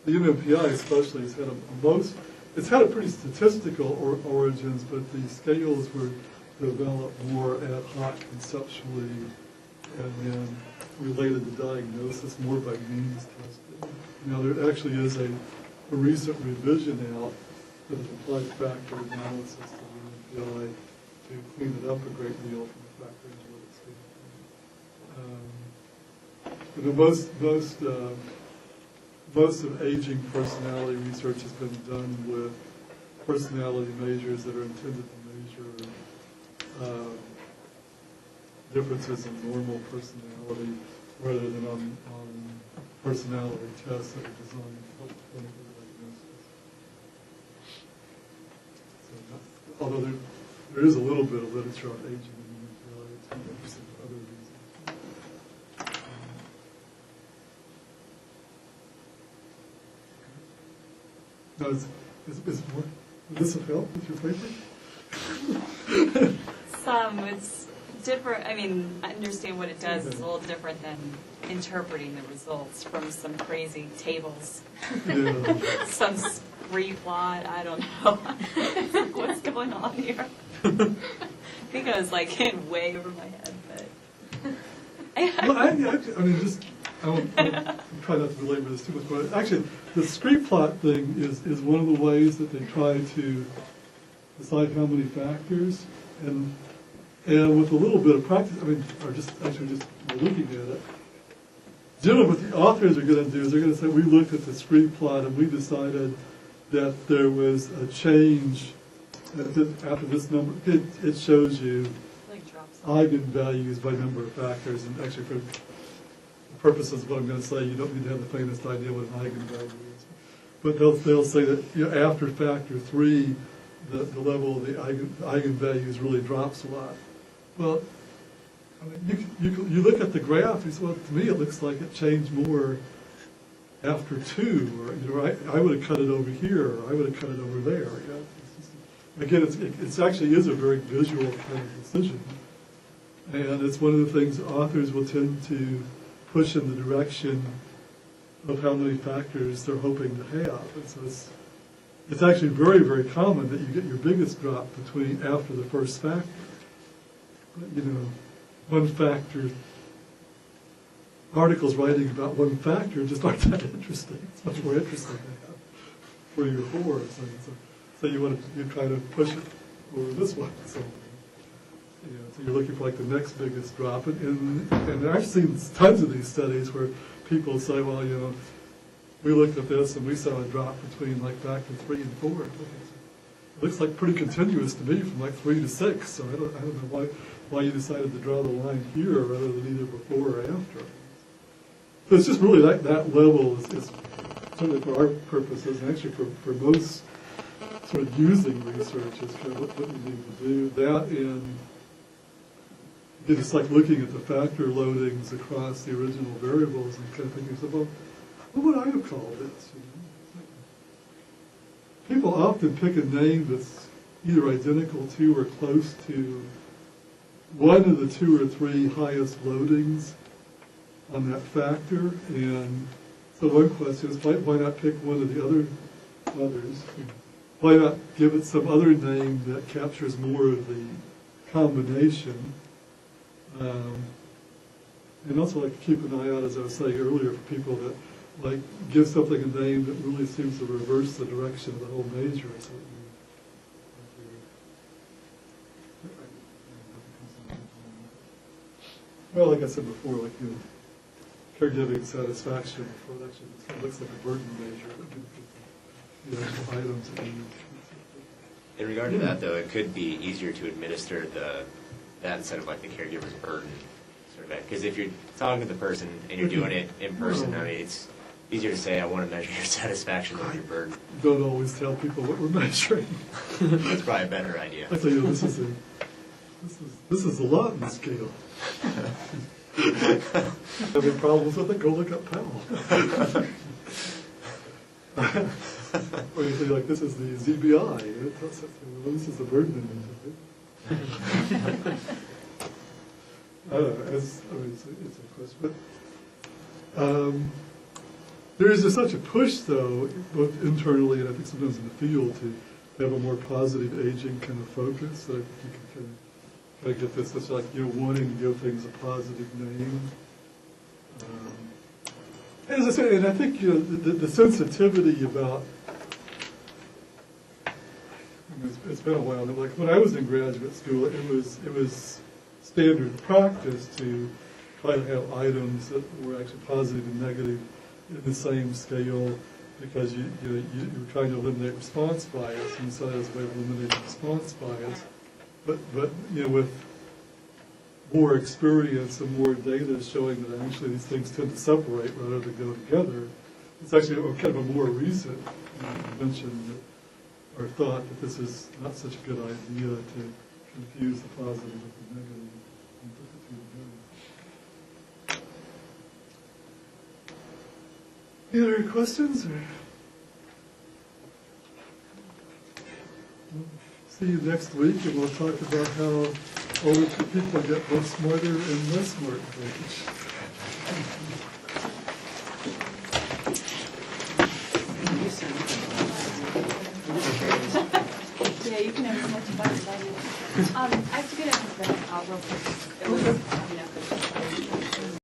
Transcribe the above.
the MMPI especially has had it's had a pretty statistical origins, but the scales were developed more ad hoc conceptually and then related to diagnosis more by means testing. Now there actually is a recent revision out that has applied factor analysis to the MMPI to clean it up a great deal from the factor analytics standpoint. Most of aging personality research has been done with personality measures that are intended to measure differences in normal personality rather than on personality tests that are designed to help clinical diagnosis. So although there is a little bit of literature on aging and it's interesting for other reasons. No, is this a help with your paper? It's different. I mean, I understand what it does. It's a little different than interpreting the results from some crazy tables. Yeah. Some spree plot. I don't know. What's going on here? I think I was like in way over my head, but. Well, I mean, just. I'll try not to belabor this too much, but actually, the scree plot thing is one of the ways that they try to decide how many factors, and with a little bit of practice, I mean, or just looking at it. Generally, what the authors are going to do is they're going to say, we looked at the scree plot and we decided that there was a change after this number. It shows you eigenvalues by number of factors, and actually for purposes of what I'm going to say, you don't need to have the faintest idea what an eigenvalue is. But they'll say that after factor 3, the level of the eigenvalues really drops a lot. Well, I mean, you look at the graph, you say, well, to me it looks like it changed more after 2, or I would have cut it over here, or I would have cut it over there. Again, it actually is a very visual kind of decision. And it's one of the things authors will tend to push in the direction of how many factors they're hoping to have. And so it's actually very, very common that you get your biggest drop after the first factor. But, one factor, articles writing about one factor just aren't that interesting. It's much more interesting to have 3 or 4. So you try to push it over this one. So you're looking for like the next biggest drop, and I've seen tons of these studies where people say, well, we looked at this and we saw a drop between like factor 3 and 4. It looks like pretty continuous to me from like 3 to 6. So I don't know why you decided to draw the line here rather than either before or after. So it's just really that level is certainly for our purposes, and actually for most sort of using research is kind of what you need to do. That and it's like looking at the factor loadings across the original variables and kind of thinking, well, what would I have called this? People often pick a name that's either identical to or close to one of the 2 or 3 highest loadings on that factor. And so one question is, why not pick one of the others? Why not give it some other name that captures more of the combination? And also like keep an eye out, as I was saying earlier, for people that like give something a name that really seems to reverse the direction of the whole measure. So well, like I said before, like caregiving satisfaction, before it actually looks like a burden measure. Items. In regard to that, though, it could be easier to administer that instead of like the caregiver's burden, sort of, because if you're talking to the person and you're doing it in person, I mean, it's easier to say, I want to measure your satisfaction than your burden. Don't always tell people what we're measuring. That's probably a better idea. I tell you, this is a Lawton scale. Having problems with it, go look up Powell. Or you say, like, this is the ZBI. This is the burden. I don't know. It's a question. But There is such a push, though, both internally and I think sometimes in the field, to have a more positive aging kind of focus. So I think you can kind of get this, it's like, wanting to give things a positive name. As I say, and I think, the sensitivity about, it's been a while, but like when I was in graduate school, it was standard practice to try to have items that were actually positive and negative in the same scale, because you were trying to eliminate response bias, and so as a way of eliminating response bias. But with more experience and more data showing that actually these things tend to separate rather than go together, it's actually kind of a more recent invention or thought that this is not such a good idea to confuse the positive with the negative and put the two together. Any other questions? Or? We'll see you next week, and we'll talk about how older people get both smarter and less smart with age. Yeah, you can have as much fun as I do. I have to get a real quick.